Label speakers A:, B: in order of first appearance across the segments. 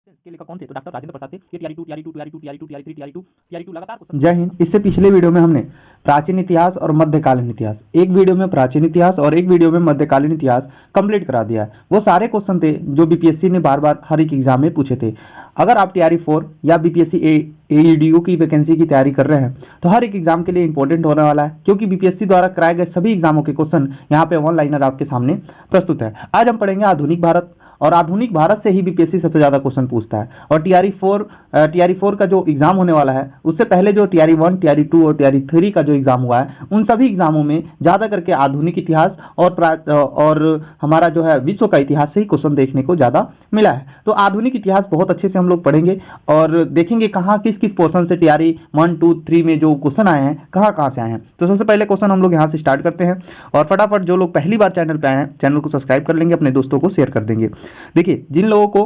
A: के लेखक कौन थे? तो डॉक्टर राजेंद्र प्रसाद थे। ये TRE 2, TRE 2, TRE 2, TRE 2, TRE 3, TRE 2, TRE 2 लगातार क्वेश्चन।
B: जय हिंद। इससे पिछले वीडियो में हमने प्राचीन इतिहास और मध्यकालीन इतिहास, एक वीडियो में प्राचीन इतिहास और एक वीडियो में मध्यकालीन इतिहास कंप्लीट करा दिया है। वो सारे क्वेश्चन थे जो बीपीएससी ने बार बार हर एक एग्जाम में पूछे थे। अगर आप टीआरई 4 या बीपीएससी एईडीयू की वैकेंसी की तैयारी कर रहे हैं तो हर एक एग्जाम के लिए इंपॉर्टेंट होने वाला है, क्योंकि बीपीएससी द्वारा कराए गए सभी एग्जामों के क्वेश्चन यहाँ पे वन लाइनर आपके सामने प्रस्तुत है। आज हम पढ़ेंगे आधुनिक भारत, और आधुनिक भारत से ही बीपीएससी सबसे ज्यादा क्वेश्चन पूछता है। और टीआरई 4 का जो एग्जाम होने वाला है, उससे पहले जो टीआरई 1, टीआरई 2 और टीआरई 3 का जो एग्जाम हुआ है, उन सभी एग्जामों में ज्यादा करके आधुनिक इतिहास और हमारा जो है विश्व का इतिहास से ही क्वेश्चन देखने को ज्यादा मिला है। तो आधुनिक इतिहास बहुत अच्छे से हम लोग पढ़ेंगे और देखेंगे कहाँ किस किस पोर्शन से टीआरई 1, 2, 3 में जो क्वेश्चन आए हैं कहाँ कहाँ से आए हैं। तो सबसे पहले क्वेश्चन हम लोग यहाँ से स्टार्ट करते हैं, और फटाफट जो लोग पहली बार चैनल पे आए हैं, चैनल को सब्सक्राइब कर लेंगे, अपने दोस्तों को शेयर कर देंगे। देखिए, जिन लोगों को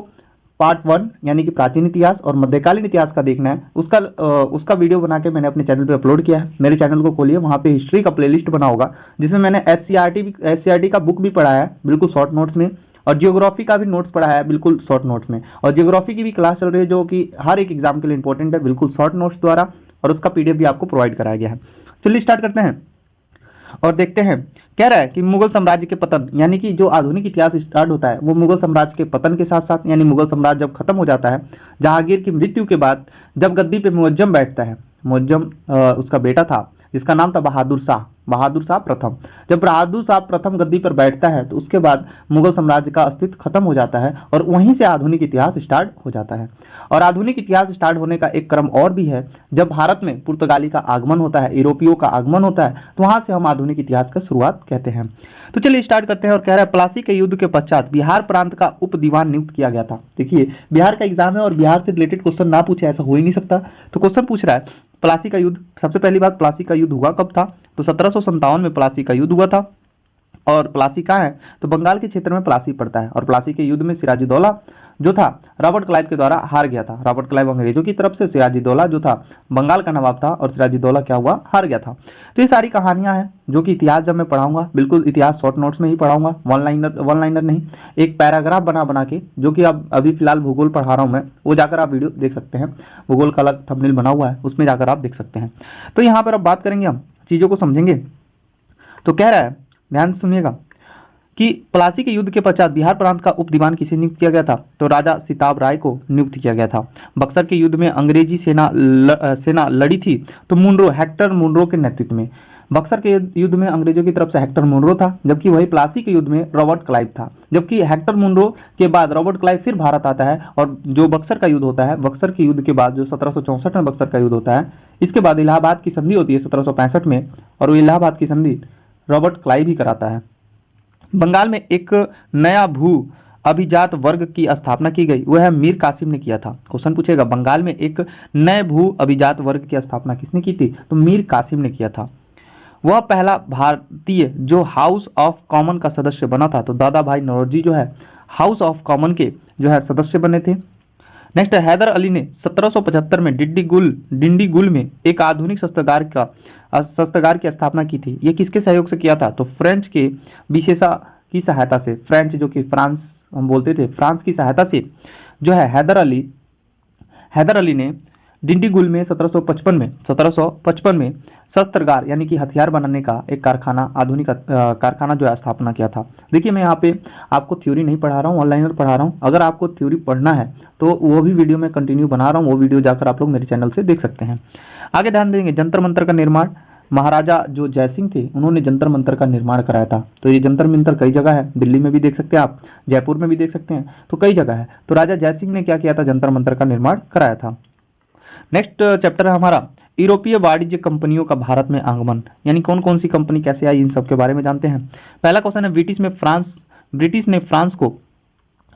B: पार्ट 1 यानी कि प्राचीन इतिहास और मध्यकालीन इतिहास का देखना है, उसका वीडियो बना के मैंने अपने चैनल पे अपलोड किया है। मेरे चैनल को खोलिए, वहाँ पे हिस्ट्री का प्लेलिस्ट बना होगा, जिसमें मैंने एससीईआरटी का बुक भी पढ़ा है बिल्कुल शॉर्ट नोट्स में, और जियोग्राफी का भी नोट्स पढ़ा है बिल्कुल शॉर्ट नोट्स में, और जियोग्राफी की भी क्लास चल रही है जो कि हर एक एग्जाम के लिए इंपॉर्टेंट है, बिल्कुल शॉर्ट नोट्स द्वारा, और उसका पीडीएफ भी आपको प्रोवाइड कराया गया है। चलिए स्टार्ट करते हैं और देखते हैं। कह रहा है कि मुगल साम्राज्य के पतन, यानी कि जो आधुनिक इतिहास स्टार्ट होता है वो मुगल साम्राज्य के पतन के साथ साथ, यानी मुगल साम्राज्य जब खत्म हो जाता है, जहांगीर की मृत्यु के बाद जब गद्दी पे मुअज्जम बैठता है, मुअज्जम उसका बेटा था जिसका नाम था बहादुर शाह प्रथम। जब बहादुर शाह प्रथम गद्दी पर बैठता है तो उसके बाद मुगल साम्राज्य का अस्तित्व खत्म हो जाता है, और वहीं से आधुनिक इतिहास स्टार्ट हो जाता है। और आधुनिक इतिहास स्टार्ट होने का एक क्रम और भी है, जब भारत में पुर्तगाली का आगमन होता है, यूरोपियों का आगमन होता है, तो वहां से हम आधुनिक इतिहास का शुरुआत कहते हैं। तो चलिए स्टार्ट करते हैं। और कह रहा है प्लासी के युद्ध के पश्चात बिहार प्रांत का उप दीवान नियुक्त किया गया था। देखिए, बिहार का एग्जाम है और बिहार से रिलेटेड क्वेश्चन ना पूछे ऐसा हो ही नहीं सकता। तो क्वेश्चन पूछ रहा है प्लासी का युद्ध। सबसे पहली बात, प्लासी का युद्ध हुआ कब था? तो 1757 में प्लासी का युद्ध हुआ था। और प्लासी कहाँ है? तो बंगाल के क्षेत्र में प्लासी पड़ता है। और प्लासी के युद्ध में सिराजुद्दौला जो था रॉबर्ट क्लाइव के द्वारा हार गया था। रॉबर्ट क्लाइव अंग्रेजों की तरफ से, सिराजुद्दौला जो था बंगाल का नवाब था, और सिराजुद्दौला क्या हुआ? हार गया था। तो ये सारी कहानियां हैं जो कि इतिहास जब मैं पढ़ाऊंगा, बिल्कुल इतिहास शॉर्ट नोट्स में ही पढ़ाऊंगा, वन लाइनर नहीं, एक पैराग्राफ बना के, जो कि अब अभी फिलहाल भूगोल पढ़ा रहा हूं मैं, वो जाकर आप वीडियो देख सकते हैं। भूगोल का अलग थंबनेल बना हुआ है, उसमें जाकर आप देख सकते हैं। तो यहाँ पर अब बात करेंगे, हम चीजों को समझेंगे। तो कह रहा है, ध्यान सुनिएगा, कि प्लासी के युद्ध के पश्चात बिहार प्रांत का उप दीवान किसे नियुक्त किया गया था? तो राजा सिताब राय को नियुक्त किया गया था। बक्सर के युद्ध में अंग्रेजी सेना लड़ी थी, तो हेक्टर मुनरो के नेतृत्व में। बक्सर के युद्ध में अंग्रेजों की तरफ से हेक्टर मुनरो था, जबकि वही प्लासी के युद्ध में रॉबर्ट क्लाइव था। जबकि हेक्टर मुनरो के बाद रॉबर्ट क्लाइव फिर भारत आता है, और जो बक्सर का युद्ध होता है, बक्सर के युद्ध के बाद जो 1764 में बक्सर का युद्ध होता है, इसके बाद इलाहाबाद की संधि होती है 1765 में, और वो इलाहाबाद की संधि रॉबर्ट क्लाइव ही कराता है। बंगाल में एक नया भू अभिजात वर्ग की स्थापना की गई, वह मीर कासिम ने किया था। क्वेश्चन पूछेगा, बंगाल में एक नए भू अभिजात वर्ग की स्थापना किसने की थी? तो मीर कासिम ने किया था। वह पहला भारतीय जो हाउस ऑफ कॉमन का सदस्य बना था। तो दादा भाई नौरोजी जो है हाउस ऑफ कॉमन के जो है सदस्य बने थे। नेक्स्ट, हैदर अली ने 1775 में डिंडीगुल में एक आधुनिक शस्त्रागार की स्थापना की थी। ये किसके सहयोग से किया था? तो फ्रेंच के विशेषा की सहायता से। फ्रेंच जो कि फ्रांस हम बोलते थे, फ्रांस की सहायता से जो है हैदर अली ने डिंडीगुल में 1755 में शस्त्रागार यानी कि हथियार बनाने का एक आधुनिक कारखाना जो है स्थापना किया था। देखिए, मैं यहाँ पे आपको थ्योरी नहीं पढ़ा रहा हूँ, ऑनलाइन पढ़ा रहा हूँ। अगर आपको थ्योरी पढ़ना है तो वो भी वीडियो में कंटिन्यू बना रहा हूँ, वो वीडियो जाकर आप लोग मेरे चैनल से देख सकते हैं। आगे ध्यान देंगे, जंतर मंतर का निर्माण। महाराजा जो जयसिंह थे, उन्होंने जंतर मंतर का निर्माण कराया था। तो ये जंतर मंतर कई जगह है, दिल्ली में भी देख सकते हैं आप, जयपुर में भी देख सकते हैं, तो कई जगह है। तो राजा जयसिंह ने क्या किया था? जंतर मंतर का निर्माण कराया था। नेक्स्ट चैप्टर है हमारा यूरोपीय वाणिज्य कंपनियों का भारत में आगमन, यानी कौन कौन सी कंपनी कैसे आई, इन सब के बारे में जानते हैं। पहला क्वेश्चन है, ब्रिटिश ने फ्रांस को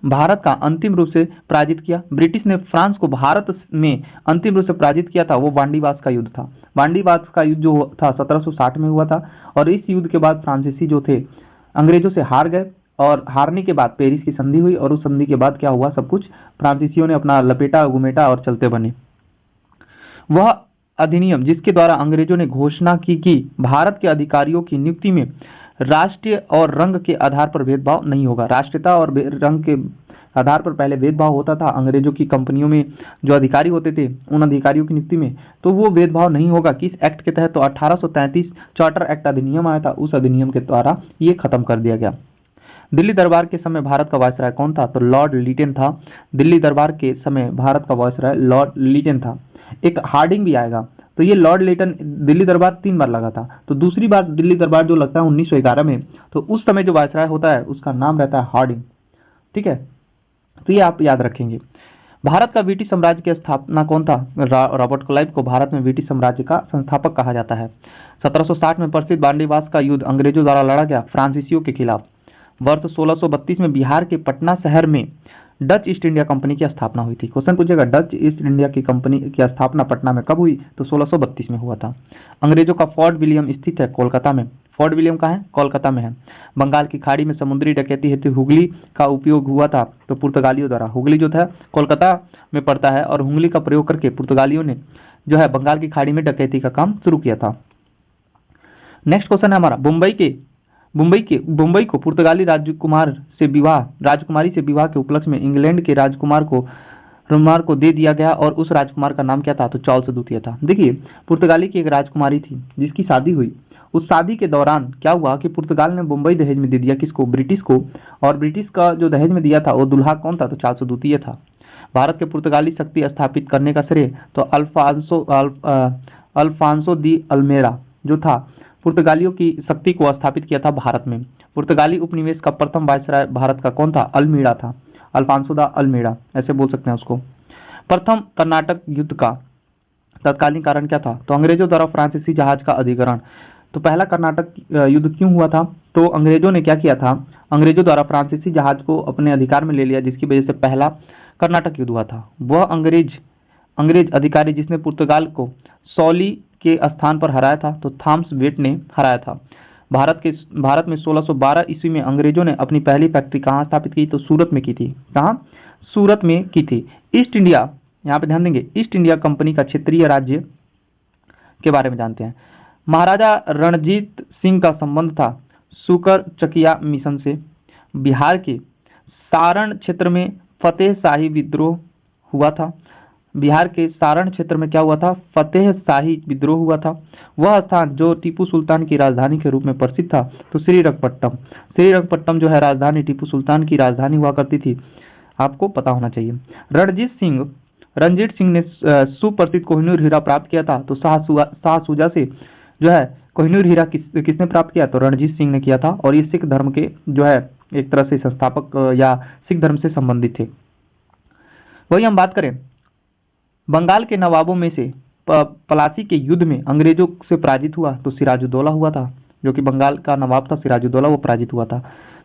B: भारत का अंतिम रूप से पराजित किया। ब्रिटिश ने फ्रांस को भारत में अंतिम रूप से पराजित किया था, वो वांडीवास का युद्ध था। वांडीवास का युद्ध जो था 1760 में हुआ था, और इस युद्ध के बाद फ्रांसीसी जो थे अंग्रेजों से हार गए, और हारने के बाद पेरिस की संधि हुई, और उस संधि के बाद क्या हुआ? सब कुछ फ्रांसीसियों ने अपना लपेटा घुमेटा और चलते बने। वह अधिनियम जिसके द्वारा अंग्रेजों ने घोषणा की कि भारत के अधिकारियों की नियुक्ति में राष्ट्रीय और रंग के आधार पर भेदभाव नहीं होगा। राष्ट्रीयता और रंग के आधार पर पहले भेदभाव होता था अंग्रेजों की कंपनियों में जो अधिकारी होते थे उन अधिकारियों की नियुक्ति में, तो वो भेदभाव नहीं होगा। किस एक्ट के तहत? तो 1833 चार्टर एक्ट अधिनियम आया था, उस अधिनियम के द्वारा ये खत्म कर दिया गया। दिल्ली दरबार के समय भारत का वायसराय कौन था? तो लॉर्ड लिटन था। दिल्ली दरबार के समय भारत का वायसराय लॉर्ड लिटन था। एक हार्डिंग भी आएगा, तो ये लॉर्ड लिटन दिल्ली दरबार 3 बार लगा था, तो दूसरी बार दिल्ली दरबार जो लगता है 1911 में, तो उस समय जो वायसराय होता है उसका नाम रहता है हार्डिंग। ठीक है, तो ये आप याद रखेंगे। भारत का ब्रिटिश साम्राज्य की स्थापना कौन था? रॉबर्ट क्लाइव को भारत में ब्रिटिश साम्राज्य का संस्थापक कहा जाता है। 1760 में प्रसिद्ध बांडीवास का युद्ध अंग्रेजों द्वारा लड़ा गया फ्रांसीसियों के खिलाफ। वर्ष 1632 में बिहार के पटना शहर में डच ईस्ट इंडिया कंपनी की स्थापना हुई थी। क्वेश्चन पूछेगा डच ईस्ट इंडिया की कंपनी की स्थापना पटना में कब हुई? तो 1632 में हुआ था। अंग्रेजों का फोर्ट विलियम स्थित है कोलकाता में। फोर्ट विलियम कहाँ है? कोलकाता में है। बंगाल की खाड़ी में समुद्री डकैती हेतु हुगली का उपयोग हुआ था, तो पुर्तगालियों द्वारा। हुगली जो था कोलकाता में पड़ता है और हुगली का प्रयोग करके पुर्तगालियों ने जो है बंगाल की खाड़ी में डकैती का काम शुरू किया था। नेक्स्ट क्वेश्चन है हमारा, मुंबई को पुर्तगाली राजकुमारी से विवाह के उपलक्ष्य में इंग्लैंड के राजकुमार को दे दिया गया और उस राजकुमार का नाम क्या था? तो चार्ल्स द्वितीय था। देखिए, पुर्तगाली की एक राजकुमारी थी जिसकी शादी हुई। उस शादी के दौरान क्या हुआ कि पुर्तगाल ने मुंबई दहेज में दे दिया, किसको? ब्रिटिश को। और ब्रिटिश का जो दहेज में दिया था वो दुल्हा कौन था? तो चार्ल्स द्वितीय था। भारत के पुर्तगाली शक्ति स्थापित करने का श्रेय तो अल्फांसो दी अल्मेरा जो था पुर्तगालियों की शक्ति को स्थापित किया था भारत में। पुर्तगाली उपनिवेश का प्रथम वायसराय भारत का कौन था? अल्मीड़ा था, अल्फांसो दा अल्मीड़ा ऐसे बोल सकते हैं उसको। प्रथम कर्नाटक युद्ध का तत्कालीन कारण क्या था? तो अंग्रेजों द्वारा फ्रांसीसी जहाज का अधिग्रहण। तो पहला कर्नाटक युद्ध क्यों हुआ था? तो अंग्रेजों ने क्या किया था? अंग्रेजों द्वारा फ्रांसीसी जहाज को अपने अधिकार में ले लिया, जिसकी वजह से पहला कर्नाटक युद्ध हुआ था। वह अंग्रेज अधिकारी जिसने पुर्तगाल को सौली के स्थान पर हराया था, तो थॉमस वेट ने हराया था। भारत में 1612 ईस्वी में अंग्रेजों ने अपनी पहली फैक्ट्री कहाँ स्थापित की? तो सूरत में की थी। कहाँ? सूरत में की थी। ईस्ट इंडिया, यहाँ पे ध्यान देंगे, ईस्ट इंडिया कंपनी का क्षेत्रीय राज्य के बारे में जानते हैं। महाराजा रणजीत सिंह का संबंध था सुकर चकिया मिशन से। बिहार के सारण क्षेत्र में फतेह शाही विद्रोह हुआ था। बिहार के सारण क्षेत्र में क्या हुआ था? फतेह शाही विद्रोह हुआ था। वह स्थान जो टीपू सुल्तान की राजधानी के रूप में प्रसिद्ध था, तो श्रीरंगपट्टनम जो है राजधानी टीपू सुल्तान की राजधानी हुआ करती थी, आपको पता होना चाहिए। रणजीत सिंह ने सुप्रसिद्ध कोहिनूर हीरा प्राप्त किया था, तो शाहसुजा से जो है कोहिनूर हीरा किसने प्राप्त किया? तो रणजीत सिंह ने किया था। और ये सिख धर्म के जो है एक तरह से संस्थापक या सिख धर्म से संबंधित थे। वही हम बात करें, बंगाल के नवाबों में से पलासी के युद्ध में अंग्रेजों से पराजित हुआ, तो सिराजुद्दौला हुआ था, जो कि बंगाल का नवाब था सिराजुद्दौला, वो पराजित हुआ था।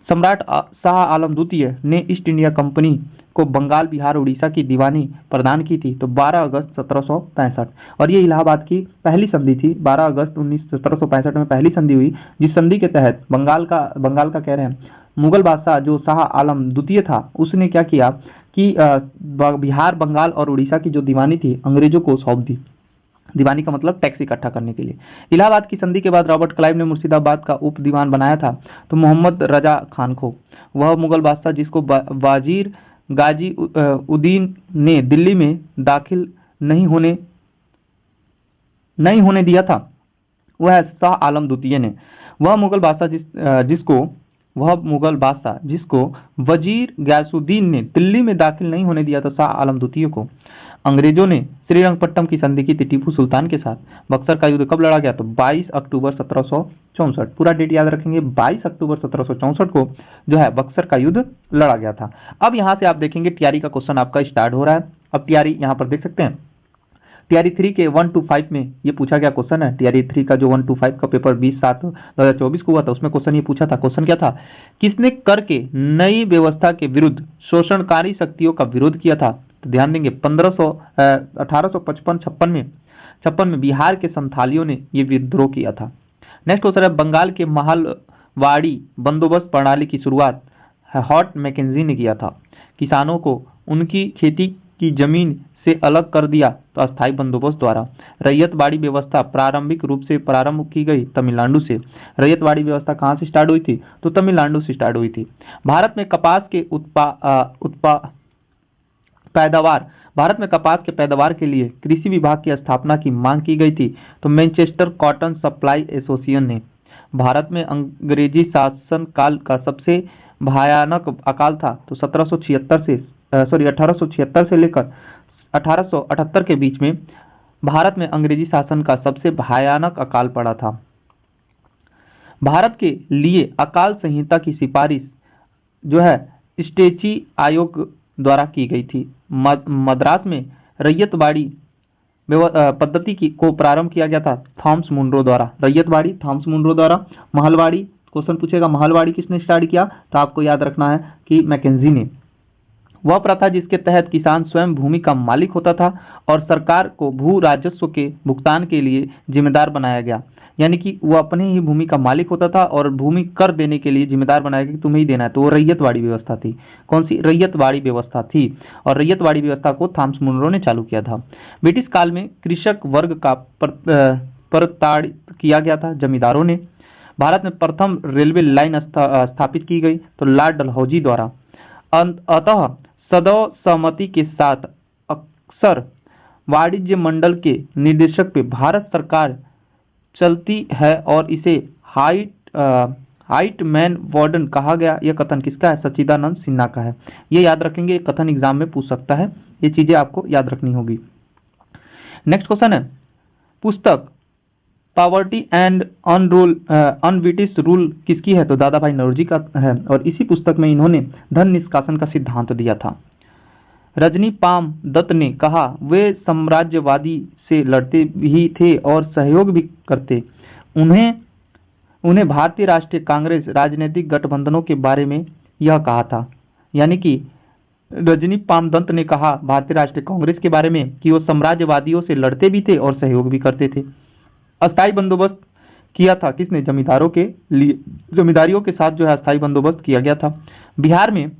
B: सम्राट शाह आलम द्वितीय ने ईस्ट इंडिया कंपनी को बंगाल, बिहार, उड़ीसा की दीवानी प्रदान की थी, तो 12 अगस्त 1765। और ये इलाहाबाद की पहली संधि थी। 12 अगस्त 1765 में पहली संधि हुई, जिस संधि के तहत बंगाल का कह रहे हैं मुगल बादशाह जो शाह आलम द्वितीय था, उसने क्या किया कि बिहार, बंगाल और उड़ीसा की जो दीवानी थी अंग्रेजों को सौंप दी। दीवानी का मतलब टैक्स इकट्ठा करने के लिए। इलाहाबाद की संधि के बाद रॉबर्ट क्लाइव ने मुर्शिदाबाद का उप दीवान बनाया था, तो मोहम्मद रजा खान को। वह मुगल बादशाह जिसको वाजीर गाजी उद्दीन ने दिल्ली में दाखिल नहीं होने दिया था, वह शाह आलम द्वितीय ने। वह मुगल बादशाह जिसको वजीर गयासुद्दीन ने दिल्ली में दाखिल नहीं होने दिया था, शाह आलम द्वितीय को। अंग्रेजों ने श्रीरंगपट्टनम की संधि की थी टीपू सुल्तान के साथ। बक्सर का युद्ध कब लड़ा गया? तो 22 अक्टूबर 1764। पूरा डेट याद रखेंगे, 22 अक्टूबर 1764 को जो है बक्सर का युद्ध लड़ा गया था। अब यहाँ से आप देखेंगे टीआरई का क्वेश्चन आपका स्टार्ट हो रहा है। अब टीआरई यहाँ पर देख सकते हैं, टीआरई 3 के 1 to 5 में ये पूछा गया क्वेश्चन है। टीआरई 3 का जो 1 to 5 का पेपर 20/7/2024 को हुआ था, उसमें क्वेश्चन ये पूछा था। क्वेश्चन क्या था? किसने कर के नई व्यवस्था के विरुद्ध शोषणकारी शक्तियों का विरोध किया था? तो ध्यान देंगे 1855-56 में बिहार के संथालियों ने ये विद्रोह किया था। नेक्स्ट क्वेश्चन है, बंगाल के महलवाड़ी बंदोबस्त प्रणाली की शुरुआत हॉट मैकेंजी ने किया था। किसानों को उनकी खेती की जमीन से अलग कर दिया तो अस्थायी बंदोबस्त द्वारा। रैयतवाड़ी व्यवस्था प्रारंभिक रूप से प्रारंभ की गई तमिलनाडु से। रैयतवाड़ी व्यवस्था कहाँ से स्टार्ट हुई थी? तो तमिलनाडु से स्टार्ट हुई थी। भारत में कपास के भारत में कपास के पैदावार के लिए कृषि विभाग की स्थापना की मांग की गई थी। तो मैनचेस्टर कॉटन सप्लाई एसोसिएशन ने। भारत में अंग्रेजी शासन काल का सबसे भयानक अकाल था तो 1876 से लेकर 1878 के बीच में भारत में अंग्रेजी शासन का सबसे भयानक अकाल पड़ा था। भारत के लिए अकाल संहिता की सिफारिश जो है स्टेची आयोग द्वारा की गई थी। मद्रास में रैयतवाड़ी पद्धति को प्रारंभ किया गया था थॉमस मुनरो द्वारा। रैयतवाड़ी थॉमस मुनरो द्वारा। महलवाड़ी, क्वेश्चन पूछेगा महलवाड़ी किसने स्टार्ट किया? तो आपको याद रखना है कि मैकेंजी ने। वह प्रथा जिसके तहत किसान स्वयं भूमि का मालिक होता था और सरकार को भू राजस्व के भुगतान के लिए जिम्मेदार बनाया गया, यानी कि वो अपने ही भूमि का मालिक होता था और भूमि कर देने के लिए जिम्मेदार बनाया गया कि तुम्हें ही देना है। तो वो रैयतवाड़ी व्यवस्था थी। कौन सी? रैयतवाड़ी व्यवस्था थी। और रैयतवाड़ी व्यवस्था को थॉमस मुनरो ने चालू किया था। ब्रिटिश काल में कृषक वर्ग का प्रताड़ित किया गया था जमींदारों ने। भारत में प्रथम रेलवे लाइन स्थापित की गई तो लॉर्ड डलहौजी द्वारा। अतः सदैव सहमति के साथ अक्सर वाणिज्य मंडल के निर्देशक पे भारत सरकार चलती है और इसे हाइट मैन वार्डन कहा गया। यह कथन किसका है? सच्चिदानंद सिन्हा का है। ये याद रखेंगे, कथन एग्जाम में पूछ सकता है, ये चीजें आपको याद रखनी होगी। नेक्स्ट क्वेश्चन है, पुस्तक पॉवर्टी एंड अनब्रिटिश रूल किसकी है? तो दादा भाई नौरोजी का है और इसी पुस्तक में इन्होंने धन निष्कासन का सिद्धांत दिया था। रजनी पाम दत्त ने कहा वे साम्राज्यवादी से लड़ते भी थे और सहयोग भी करते। उन्हें भारतीय राष्ट्रीय कांग्रेस राजनीतिक गठबंधनों के बारे में यह कहा था, यानी कि रजनी पाम दत्त ने कहा भारतीय राष्ट्रीय कांग्रेस के बारे में कि वो साम्राज्यवादियों से लड़ते भी थे और सहयोग भी करते थे। अस्थायी बंदोबस्त किया था किसने? जमींदारों के लिए। जमींदारियों के साथ जो है अस्थायी बंदोबस्त किया गया था। बिहार में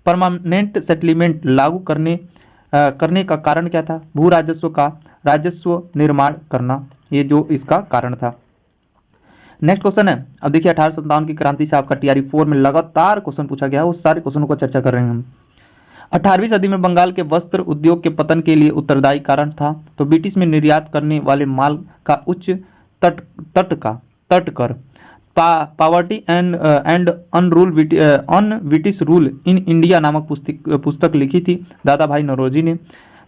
B: परमानेंट सेटलमेंट लागू करने का कारण क्या था? भू राजस्व का राजस्व निर्माण करना, ये जो इसका कारण था। नेक्स्ट क्वेश्चन है, अब देखिए 1857 की क्रांति से आपका टीआरई 4 में लगातार क्वेश्चन पूछा गया है, उस सारे क्वेश्चनों को चर्चा कर रहे हैं हम। 18वीं सदी में बंगाल के वस्त्र उद्योग के पतन के लिए उत्तरदायी कारण था तो ब्रिटिश में निर्यात करने वाले माल का उच्च तट कर। Poverty and British rule in India नामक पुस्तक लिखी थी दादा भाई नौरोजी ने।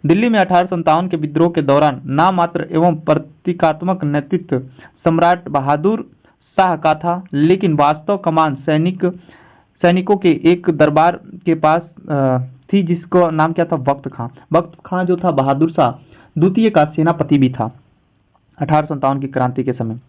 B: दिल्ली में 1857 के विद्रोह के दौरान नाममात्र एवं प्रतीकात्मक नेतृत्व सम्राट बहादुर शाह का था, लेकिन वास्तव कमान सैनिकों के एक दरबार के पास थी जिसका नाम क्या था? वक्त खां। वक्त खां जो था बहादुर शाह द्वितीय का सेनापति भी था 1857 की क्रांति के समय।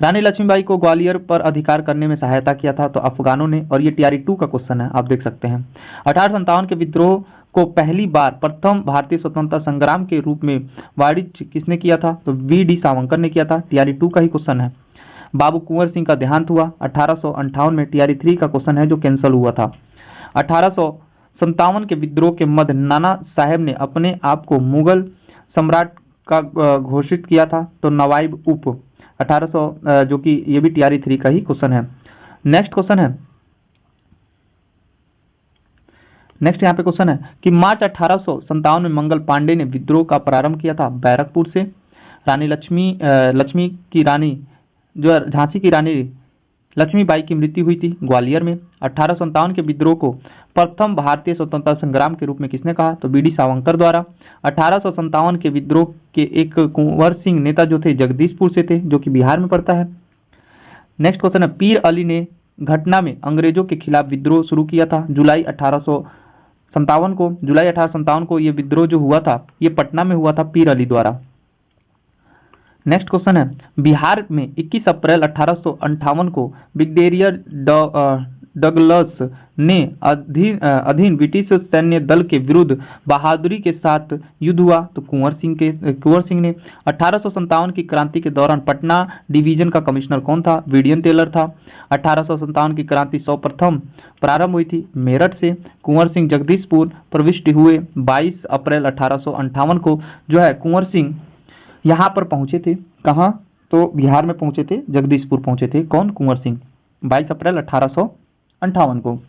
B: रानी लक्ष्मीबाई को ग्वालियर पर अधिकार करने में सहायता किया था तो अफगानों ने, और ये टीआरई 2 का क्वेश्चन है, आप देख सकते हैं। 1857 के विद्रोह को पहली बार प्रथम भारतीय स्वतंत्रता संग्राम के रूप में वाणिज्य किसने किया था? तो वी.डी. सावरकर ने किया था। टीआरई 2 का ही क्वेश्चन है। बाबू कुंवर सिंह का देहांत हुआ 1858 में। टीआरई 3 का क्वेश्चन है जो कैंसिल हुआ था। 1857 के विद्रोह के मध्य नाना साहेब ने अपने आप को मुगल सम्राट का घोषित किया था तो नवाब उप 1800 जो कि ये भी टीआरई 3 का ही क्वेश्चन है। नेक्स्ट क्वेश्चन है, नेक्स्ट यहाँ पे क्वेश्चन है कि मार्च 1857 में मंगल पांडे ने विद्रोह का प्रारंभ किया था बैरकपुर से। रानी लक्ष्मी की रानी जो झांसी की रानी लक्ष्मीबाई की मृत्यु हुई थी ग्वालियर में। 1857 के विद्रोह को प्रथम भारतीय स्वतंत्रता संग्राम के रूप में किसने कहा? तो वी.डी. सावरकर द्वारा। 1857 के विद्रोह के एक कुंवर सिंह नेता जो थे जगदीशपुर से थे, जो कि बिहार में पड़ता है। नेक्स्ट क्वेश्चन है, पीर अली ने घटना में अंग्रेजों के खिलाफ विद्रोह शुरू किया था जुलाई 1857 को ये विद्रोह जो हुआ था ये पटना में हुआ था पीर अली द्वारा। नेक्स्ट क्वेश्चन है, बिहार में 21 अप्रैल 1858 को ब्रिगेडियर डगलस ने अधीन ब्रिटिश सैन्य दल के विरुद्ध बहादुरी के साथ युद्ध हुआ? तो कुंवर सिंह ने। 1857 की क्रांति के दौरान पटना डिवीजन का कमिश्नर कौन था? विलियम टेलर था। 1857 की क्रांति सर्वप्रथम प्रारंभ हुई थी मेरठ से। कुंवर सिंह जगदीशपुर प्रविष्ट हुए 22 अप्रैल 1858 को जो है कुंवर सिंह यहाँ पर पहुंचे थे। कहाँ? तो बिहार में पहुंचे थे, जगदीशपुर पहुंचे थे। कौन? कुंवर सिंह 22 अप्रैल 1858 को।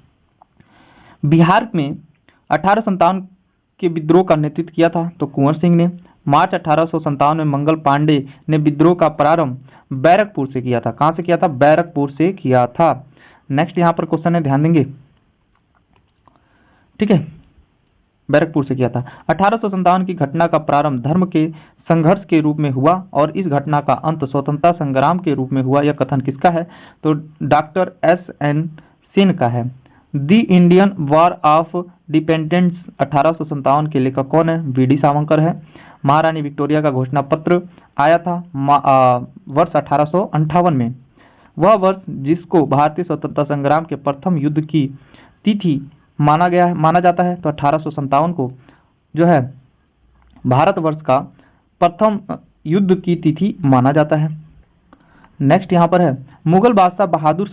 B: बिहार में 1857 के विद्रोह का नेतृत्व किया था तो कुंवर सिंह ने। मार्च 1857 में मंगल पांडे ने विद्रोह का प्रारंभ बैरकपुर से किया था। कहां से किया था? बैरकपुर से किया था। नेक्स्ट यहां पर क्वेश्चन है, ध्यान देंगे, ठीक है, बैरकपुर से किया था। 1857 की घटना का प्रारंभ धर्म के संघर्ष के रूप में हुआ और इस घटना का अंत स्वतंत्रता संग्राम के रूप में हुआ। यह कथन किसका है? तो डॉक्टर S.N. सेन का है। दी इंडियन वॉर ऑफ डिपेंडेंस 1857 के लेखक कौन है? V.D. सावरकर है। महारानी विक्टोरिया का घोषणा पत्र आया था वर्ष 1858 में। वह वर्ष जिसको भारतीय स्वतंत्रता संग्राम के प्रथम युद्ध की तिथि माना जाता है तो 1857 को जो है भारतवर्ष का प्रथम युद्ध की तिथि माना जाता है। नेक्स्ट यहाँ पर है, मुगल बादशाह बहादुर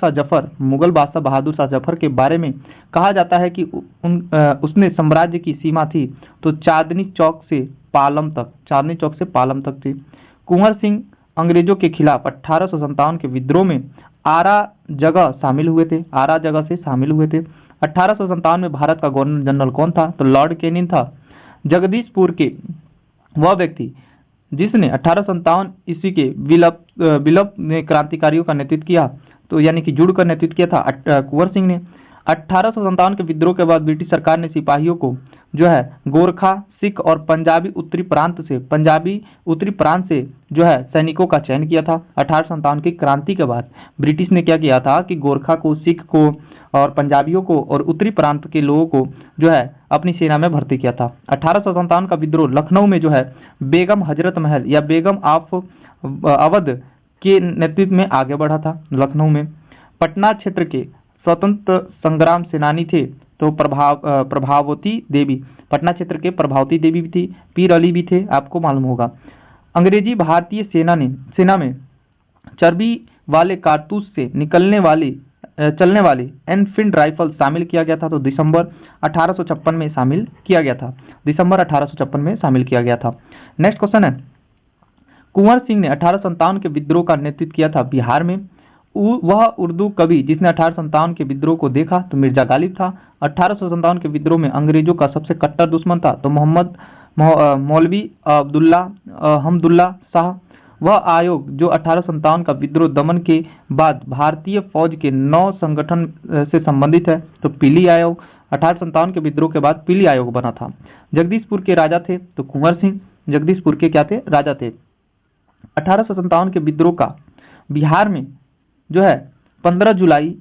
B: शाह जफर के बारे में कहा जाता है कि उसने साम्राज्य की सीमा थी तो चांदनी चौक से पालम तक थी। कुंवर सिंह अंग्रेजों के खिलाफ 1857 के विद्रोह में आरा जगह से शामिल हुए थे। 1857 में भारत का गवर्नर जनरल कौन था? तो लॉर्ड कैनिंग था। जगदीशपुर के वह व्यक्ति जिसने 1857 ईस्वी के विप्लव में क्रांतिकारियों का नेतृत्व किया, तो यानी कि जुड़ कर नेतृत्व किया था कुंवर सिंह ने। 1857 के विद्रोह के बाद ब्रिटिश सरकार ने सिपाहियों को जो है गोरखा, सिख और पंजाबी उत्तरी प्रांत से जो है सैनिकों का चयन किया था। 1857 की क्रांति के बाद ब्रिटिश ने क्या किया था कि गोरखा को, सिख को और पंजाबियों को और उत्तरी प्रांत के लोगों को जो है अपनी सेना में भर्ती किया था। 1857 का विद्रोह लखनऊ में जो है बेगम हजरत महल या बेगम ऑफ अवध के नेतृत्व में आगे बढ़ा था। लखनऊ में पटना क्षेत्र के स्वतंत्र संग्राम सेनानी थे तो प्रभावती देवी, पटना क्षेत्र के प्रभावती देवी भी थी, पीर अली भी थे, आपको मालूम होगा। अंग्रेजी भारतीय सेना में चर्बी वाले कारतूस से चलने वाली एनफील्ड राइफल शामिल किया गया था तो दिसंबर 1856 में शामिल किया गया था। नेक्स्ट क्वेश्चन है, कुंवर सिंह ने 1857 के विद्रोह का नेतृत्व किया था बिहार में। वह उर्दू कवि जिसने 1857 के विद्रोह को देखा तो मिर्जा गालिब था। 1857 के विद्रोह में अंग्रेजों का सबसे कट्टर दुश्मन था तो मोहम्मद मौलवी हमदुल्ला शाह। वह आयोग जो 1857 का विद्रोह दमन के बाद भारतीय फौज के 9 संगठन से संबंधित है तो पीली आयोग। 1857 के विद्रोह के बाद पीली आयोग बना था। जगदीशपुर के राजा थे तो कुंवर सिंह जगदीशपुर के क्या थे? राजा थे। 1857 के विद्रोह का बिहार में जो है 15 जुलाई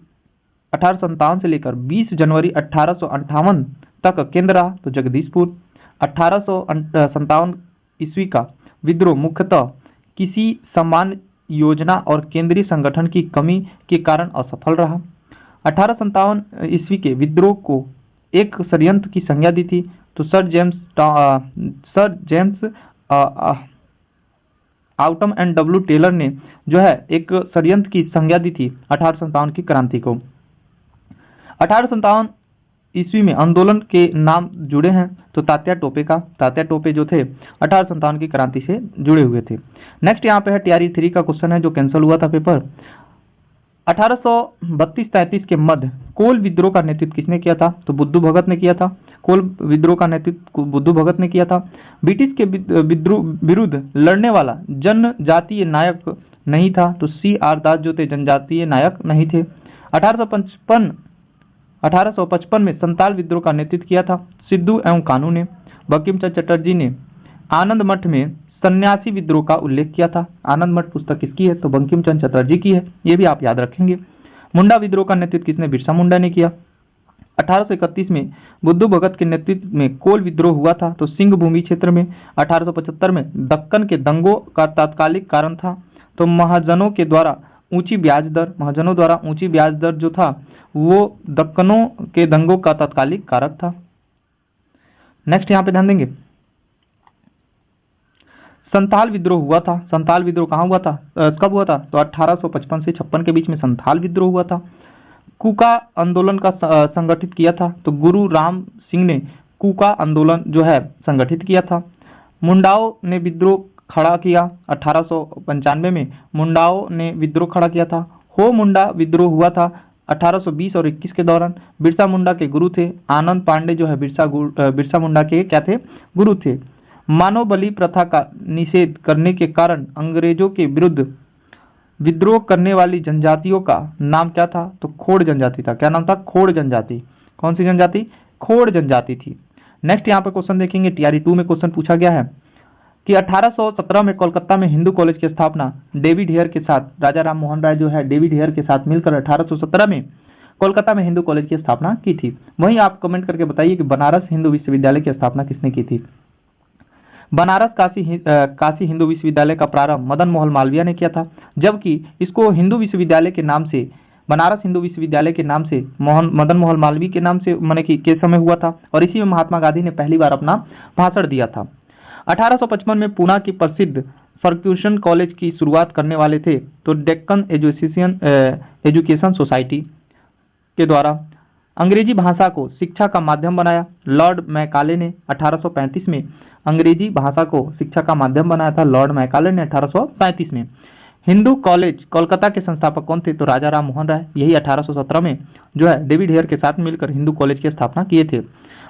B: 1857 से लेकर 20 जनवरी 1858 तक केंद्र रहा तो जगदीशपुर। 1857 ईस्वी का विद्रोह मुख्यतः किसी समान योजना और केंद्रीय संगठन की कमी के कारण असफल रहा। 1857 ईस्वी के विद्रोह को एक षड्यंत्र की संज्ञा दी थी तो sir James Outram and W Taylor ने जो है एक षड्यंत्र की संज्ञा दी थी 1857 की क्रांति को। 1857 ईस्वी में आंदोलन के नाम जुड़े हैं तो तात्या टोपे जो थे 1857 की क्रांति से जुड़े हुए थे। नेक्स्ट यहाँ पे है टीआरई 3 का क्वेश्चन है जो कैंसिल हुआ था पेपर। 1832-33 के मध्य कोल विद्रोह का नेतृत्व किसने किया था? तो बुद्धू भगत ने किया था। कोल विद्रोह का नेतृत्व बुद्धू भगत ने किया था। ब्रिटिश के विरुद्ध लड़ने वाला जनजातीय नायक नहीं था तो C.R. दास जो थे जनजातीय नायक नहीं थे। 1855 में संताल विद्रोह का नेतृत्व किया था सिद्धू एवं कानू ने। बंकिम चंद्र चटर्जी ने आनंद मठ में सन्यासी विद्रोह का उल्लेख किया था। आनंद मठ पुस्तक किसकी है? तो बंकिम चंद्र चटर्जी की है, ये भी आप याद रखेंगे। मुंडा विद्रोह का नेतृत्व किसने? बिरसा मुंडा ने किया। 1831 में बुद्धू भगत के नेतृत्व में कोल विद्रोह हुआ था तो सिंह भूमि क्षेत्र में। 1875 में दक्कन के दंगों का तात्कालिक कारण था तो महाजनों द्वारा ऊंची ब्याज दर जो था वो दक्कनों के दंगों का तत्कालिक कारक था। नेक्स्ट यहाँ पे ध्यान देंगे, संथाल विद्रोह हुआ था। संथाल विद्रोह कहाँ हुआ था, कब हुआ था, तो 1855 से 56 के बीच में संथाल विद्रोह हुआ था। कूका आंदोलन का संगठित किया था, तो गुरु राम सिंह ने कूका आंदोलन जो है संगठित किया था। मुंडाओं ने विद्रोह खड़ा किया 1895 में, मुंडाओं ने विद्रोह खड़ा किया था। हो मुंडा विद्रोह हुआ था 1820 और 21 के दौरान। बिरसा मुंडा के गुरु थे आनंद पांडे, जो है बिरसा मुंडा के क्या थे, गुरु थे। मानव बलि प्रथा का निषेध करने के कारण अंग्रेजों के विरुद्ध विद्रोह करने वाली जनजातियों का नाम क्या था, तो खोड़ जनजाति था। क्या नाम था, खोड़ जनजाति। कौन सी जनजाति, खोड़ जनजाति थी। नेक्स्ट यहाँ पे क्वेश्चन देखेंगे, टीआरई 2 में क्वेश्चन पूछा गया है कि 1817 में कोलकाता में हिंदू कॉलेज की स्थापना डेविड हेयर के साथ, राजा राम मोहन राय जो है डेविड हेयर के साथ मिलकर 1817 में कोलकाता में हिंदू कॉलेज की स्थापना की थी। वहीं आप कमेंट करके बताइए कि बनारस हिंदू विश्वविद्यालय की स्थापना किसने की थी। बनारस काशी हिंदू विश्वविद्यालय का प्रारंभ मदन मोहन मालवीय ने किया था, जबकि इसको हिंदू विश्वविद्यालय के नाम से, बनारस हिंदू विश्वविद्यालय के नाम से मदन मोहन मालवीय के नाम से माने कि के समय हुआ था, और इसी में महात्मा गांधी ने पहली बार अपना भाषण दिया था। 1855 में पुणे की प्रसिद्ध फर्ग्यूसन कॉलेज की शुरुआत करने वाले थे, तो डेक्कन एजुकेशन सोसाइटी के द्वारा। अंग्रेजी भाषा को शिक्षा का माध्यम बनाया लॉर्ड मैकाले ने 1835 में। अंग्रेजी भाषा को शिक्षा का माध्यम बनाया था लॉर्ड मैकाले ने 1835 में। हिंदू कॉलेज कोलकाता के संस्थापक कौन थे, तो राजा राम मोहन राय। यही 1817 में जो है डेविड हेयर के साथ मिलकर हिंदू कॉलेज की स्थापना किए थे।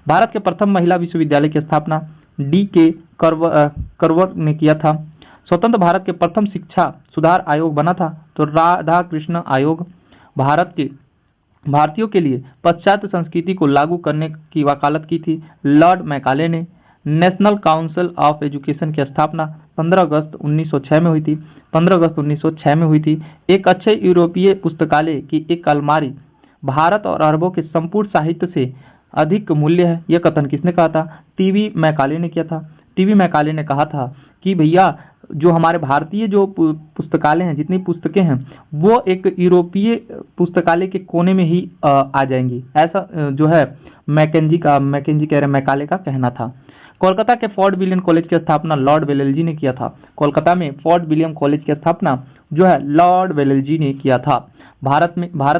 B: भारत के प्रथम महिला विश्वविद्यालय की स्थापना D.K. करवर ने किया था। स्वतंत्र भारत के प्रथम शिक्षा सुधार आयोग बना था, तो राधा कृष्ण आयोग। भारतीयों के लिए पाश्चात्य संस्कृति को लागू करने की वकालत की थी लॉर्ड मैकाले ने। नेशनल काउंसिल ऑफ एजुकेशन की स्थापना 15 अगस्त 1906 में हुई थी। 15 अगस्त 1906 में हुई थी। एक अच्छे यूरोपीय पुस्तकालय की एक अलमारी भारत और अरबों के संपूर्ण साहित्य से अधिक मूल्य है। यह कथन किसने कहा था, टीवी मैकाले ने किया था। टीवी मैकाले ने कहा था कि भैया जो हमारे भारतीय जो पुस्तकालय हैं, जितनी पुस्तकें हैं, वो एक यूरोपीय पुस्तकालय के कोने में ही आ जाएंगी। ऐसा जो है मैकाले का कहना था। कोलकाता के फोर्ट विलियम कॉलेज की स्थापना लॉर्ड वेलेस्ली ने किया था। कोलकाता में फोर्ट विलियम कॉलेज की स्थापना जो है लॉर्ड वेलेस्ली ने किया था। भारत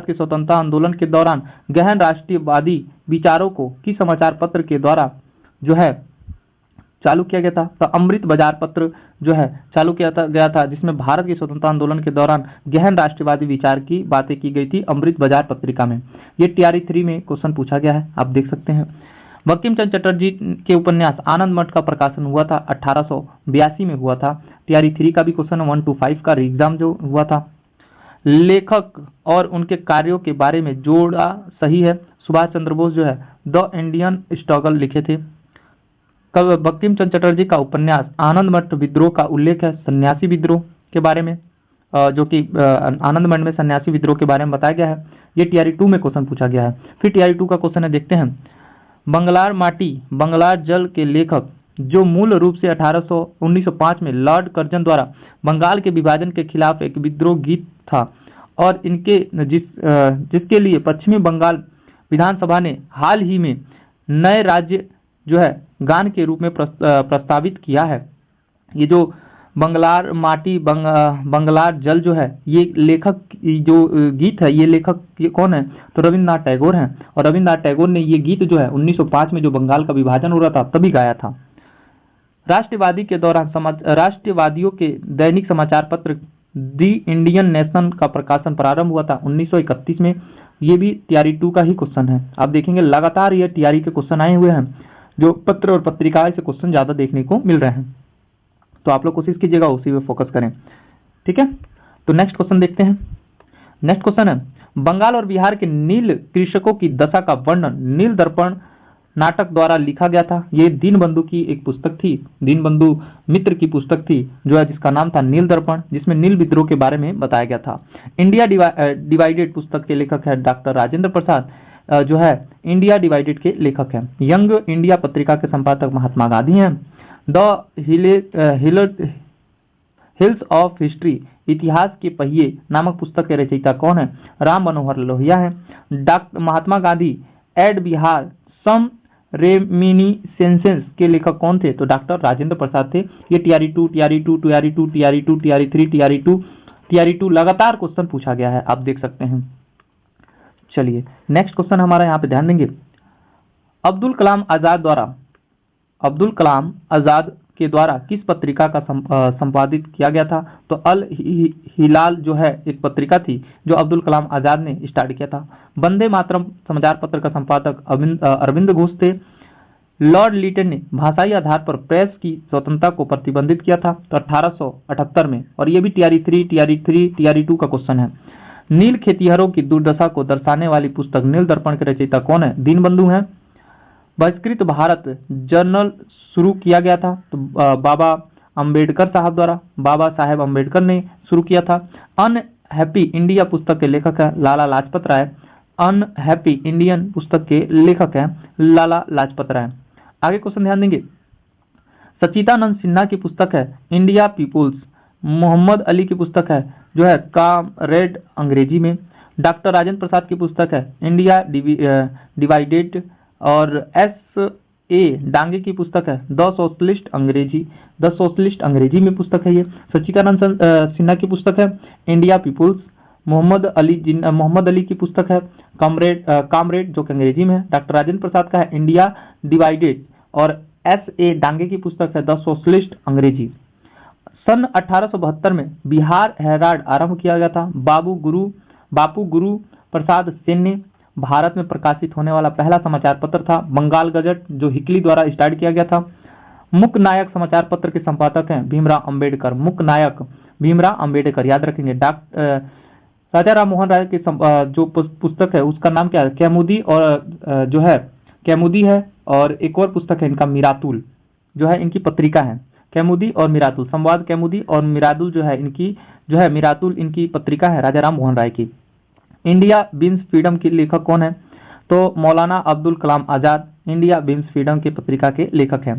B: के स्वतंत्रता आंदोलन के दौरान गहन राष्ट्रीयवादी विचारों को किस समाचार पत्र के द्वारा जो है चालू किया गया था, तो अमृत बाजार पत्र जो है चालू किया गया था, जिसमें भारत के स्वतंत्रता आंदोलन के दौरान गहन राष्ट्रवादी विचार की बातें की गई थी अमृत बाजार पत्रिका में। ये टीआरई 3 में क्वेश्चन पूछा गया है, आप देख सकते हैं। बंकिम चंद्र चटर्जी के उपन्यास आनंद मठ का प्रकाशन हुआ था 1882 में हुआ था। टीआरई 3 का भी क्वेश्चन 1 to 5 का एग्जाम जो हुआ था। लेखक और उनके कार्यों के बारे में जोड़ा सही है। सुभाष चंद्र बोस जो है द इंडियन स्ट्रगल लिखे थे। बंकिम चंद्र चटर्जी का उपन्यास आनंद मठ विद्रोह का उल्लेख है सन्यासी विद्रोह के बारे में, जो कि आनंद मठ में सन्यासी विद्रोह के बारे में बताया गया है। ये टीआरई 2 में क्वेश्चन पूछा गया है। फिर टीआरई 2 का क्वेश्चन है, देखते हैं। बंगलार माटी बंगलार जल के लेखक, जो मूल रूप से 1905 में लॉर्ड कर्जन द्वारा बंगाल के विभाजन के खिलाफ एक विद्रोह गीत था, और इनके जिसके लिए पश्चिमी बंगाल विधानसभा ने हाल ही में नए राज्य जो है गान के रूप में प्रस्तावित किया है। ये जो बंगलार माटी बंगलार जल जो है, ये लेखक जो गीत है, ये लेखक कौन है, तो रविन्द्रनाथ टैगोर हैं। और रविन्द्रनाथ टैगोर ने ये गीत जो है 1905 में जो बंगाल का विभाजन हो रहा था तभी गाया था। राष्ट्रवादी के दौरान राष्ट्रवादियों के दैनिक समाचार पत्र दी इंडियन नेशन का प्रकाशन प्रारंभ हुआ था 1931 में। ये भी टीआरई 2 का ही क्वेश्चन है। आप देखेंगे लगातार ये टीआरई के क्वेश्चन आए हुए हैं, जो पत्र और पत्रिकाएं से क्वेश्चन ज्यादा देखने को मिल रहे हैं, तो आप लोग कोशिश कीजिएगा उसी पे फोकस करें, ठीक है। तो नेक्स्ट क्वेश्चन देखते हैं। नेक्स्ट क्वेश्चन है, बंगाल और बिहार के नील कृषकों की दशा का वर्णन नील दर्पण नाटक द्वारा लिखा गया था। ये दीनबंधु की एक पुस्तक थी, दीनबंधु मित्र की पुस्तक थी, जो है जिसका नाम था नील दर्पण, जिसमें नील विद्रोह के बारे में बताया गया था। इंडिया डिवाइडेड पुस्तक के लेखक है डॉक्टर राजेंद्र प्रसाद, जो है इंडिया डिवाइडेड के लेखक हैं। यंग इंडिया पत्रिका के संपादक महात्मा गांधी हैं। द हिल्स ऑफ हिस्ट्री, इतिहास के पहिए नामक पुस्तक के रचयिता कौन है? राम मनोहर लोहिया है। डॉक्टर महात्मा गांधी एड बिहार सम रेमिनिसेंसेस के लेखक कौन थे? तो डॉक्टर राजेंद्र प्रसाद थे। ये TRE 2, TRE 2, TRE 2, TRE 2, TRE 3, TRE 2, TRE 2 लगातार क्वेश्चन पूछा गया है, आप देख सकते हैं। चलिए नेक्स्ट क्वेश्चन हमारा यहाँ पे ध्यान देंगे। अब्दुल कलाम आजाद के द्वारा किस पत्रिका का संपादित किया गया था? तो अल हिलाल जो है एक पत्रिका थी जो अब्दुल कलाम आजाद ने स्टार्ट किया था। वंदे मातरम समाचार पत्र का संपादक अरविंद घोष थे। लॉर्ड लिटन ने भाषाई आधार पर प्रेस की स्वतंत्रता को प्रतिबंधित किया था तो 1878 में, और ये भी TRE 2 का क्वेश्चन है। नील खेतिहरों की दुर्दशा को दर्शाने वाली पुस्तक नील दर्पण के रचयिता कौन है? दीनबंधु हैं। बहिष्कृत भारत जर्नल शुरू किया गया था तो बाबा अंबेडकर साहब द्वारा, बाबा साहेब अंबेडकर ने शुरू किया था। अनहैप्पी इंडिया पुस्तक के लेखक है लाला लाजपत राय। अनहैप्पी इंडियन पुस्तक के लेखक हैं लाला लाजपत राय। आगे क्वेश्चन ध्यान देंगे। सच्चिदानंद सिन्हा की पुस्तक है इंडिया पीपुल्स। मोहम्मद अली की पुस्तक है जो है कामरेड अंग्रेजी में। डॉक्टर राजेंद्र प्रसाद की पुस्तक है इंडिया डिवाइडेड, और S.A. डांगे की पुस्तक है द सोशलिस्ट अंग्रेजी में पुस्तक है ये। सच्चिदानंद सिन्हा की पुस्तक है इंडिया पीपुल्स। मोहम्मद अली की पुस्तक है कामरेड जो कि अंग्रेजी में है। डॉक्टर राजेंद्र प्रसाद का है इंडिया डिवाइडेड, और S.A. डांगे की पुस्तक है द सोशलिस्ट अंग्रेजी। सन 1872 में बिहार हेराल्ड आरंभ किया गया था। बापू गुरु प्रसाद सेन ने भारत में प्रकाशित होने वाला पहला समाचार पत्र था। बंगाल गजट जो हिकली द्वारा स्टार्ट किया गया था। मुक नायक समाचार पत्र के संपादक हैं भीमराव अंबेडकर। मुक नायक भीमराव अंबेडकर, याद रखेंगे। राजा राम मोहन राय की जो पुस्तक है उसका नाम क्या है? कैमुदी, और जो है कैमुदी है, और एक और पुस्तक है इनका मिरातुल जो है इनकी पत्रिका है। कैमुदी और मिरातुल, संवाद कैमुदी और मिरातुल जो है मिरातुल इनकी पत्रिका है राजा राम मोहन राय की। इंडिया बीन्स फ्रीडम के लेखक कौन है? तो मौलाना Abdul Kalam Azad India beans freedom के पत्रिका के लेखक हैं।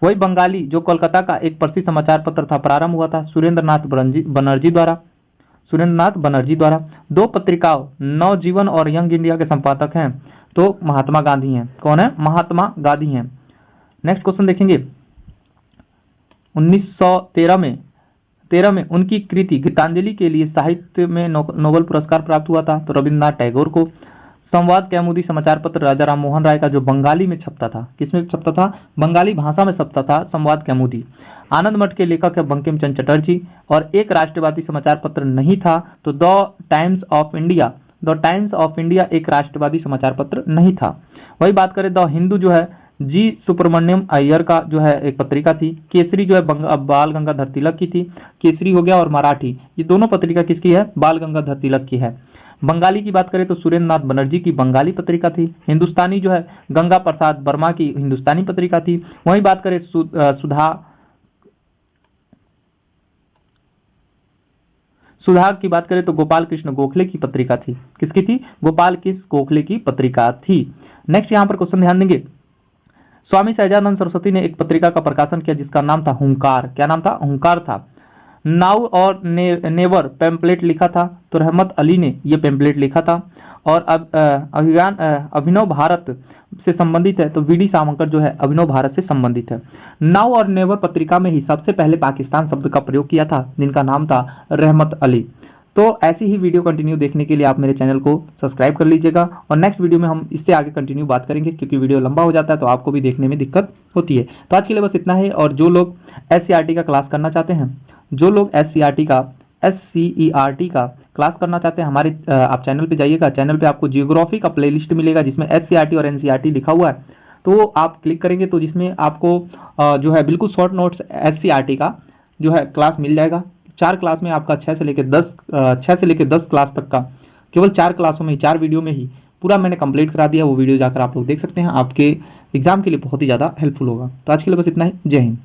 B: वही बंगाली जो कोलकाता का एक प्रसिद्ध समाचार पत्र था, प्रारंभ हुआ था सुरेंद्रनाथ बनर्जी द्वारा। दो पत्रिकाओं नवजीवन और यंग इंडिया के संपादक हैं तो महात्मा गांधी हैं। कौन है? महात्मा गांधी हैं। नेक्स्ट क्वेश्चन देखेंगे। 1913 में उनकी कृति गीतांजलि के लिए साहित्य में नोबेल पुरस्कार प्राप्त हुआ था तो रविन्द्रनाथ टैगोर को। संवाद कैमुदी समाचार पत्र राजा राम मोहन राय का जो बंगाली में छपता था, किसमें छपता था? बंगाली भाषा में छपता था संवाद कैमुदी। आनंद मठ के लेखक है बंकिम चंद्र चटर्जी। और एक राष्ट्रवादी समाचार पत्र नहीं था तो द टाइम्स ऑफ इंडिया एक राष्ट्रवादी समाचार पत्र नहीं था। वही बात करें द हिंदू जो है जी सुब्रमण्यम अय्यर का जो है एक पत्रिका थी। केसरी जो है बाल गंगाधर तिलक की थी। केसरी हो गया, और मराठी, ये दोनों पत्रिका किसकी है? बाल गंगाधर तिलक की है। बंगाली की बात करें तो सुरेंद्रनाथ बनर्जी की बंगाली पत्रिका थी। हिंदुस्तानी जो है गंगा प्रसाद वर्मा की हिंदुस्तानी पत्रिका थी। वहीं बात करें सुधा की बात करें तो गोपाल कृष्ण गोखले की पत्रिका थी। किसकी थी? गोपाल कृष्ण गोखले की पत्रिका थी। नेक्स्ट यहाँ पर क्वेश्चन ध्यान देंगे। स्वामी सहजानंद सरस्वती ने एक पत्रिका का प्रकाशन किया जिसका नाम था हुंकार। क्या नाम था? हुंकार था। नाउ और नेवर पैम्पलेट लिखा था तो रहमत अली ने यह पैम्पलेट लिखा था। और अभिनव भारत से संबंधित है तो वीडी सावरकर जो है अभिनव भारत से संबंधित है। नाउ और नेवर पत्रिका में ही सबसे पहले पाकिस्तान शब्द का प्रयोग किया था जिनका नाम था रहमत अली। तो ऐसी ही वीडियो कंटिन्यू देखने के लिए आप मेरे चैनल को सब्सक्राइब कर लीजिएगा, और नेक्स्ट वीडियो में हम इससे आगे कंटिन्यू बात करेंगे क्योंकि वीडियो लंबा हो जाता है तो आपको भी देखने में दिक्कत होती है। तो आज के लिए बस इतना है। और जो लोग SCERT का क्लास करना चाहते हैं, जो लोग SCERT का क्लास करना चाहते हैं, हमारे आप चैनल पे जाइएगा। चैनल पे आपको जियोग्राफी का प्लेलिस्ट मिलेगा जिसमें SCERT और NCERT लिखा हुआ है, तो आप क्लिक करेंगे तो जिसमें आपको जो है बिल्कुल शॉर्ट नोट्स SCERT का जो है क्लास मिल जाएगा। 4 क्लास में आपका 6 से लेकर 10 क्लास तक का केवल 4 क्लासों में 4 वीडियो में ही पूरा मैंने कंप्लीट करा दिया। वो वीडियो जाकर आप लोग देख सकते हैं, आपके एग्जाम के लिए बहुत ही ज़्यादा हेल्पफुल होगा। तो आज के लिए बस इतना ही। जय हिंद।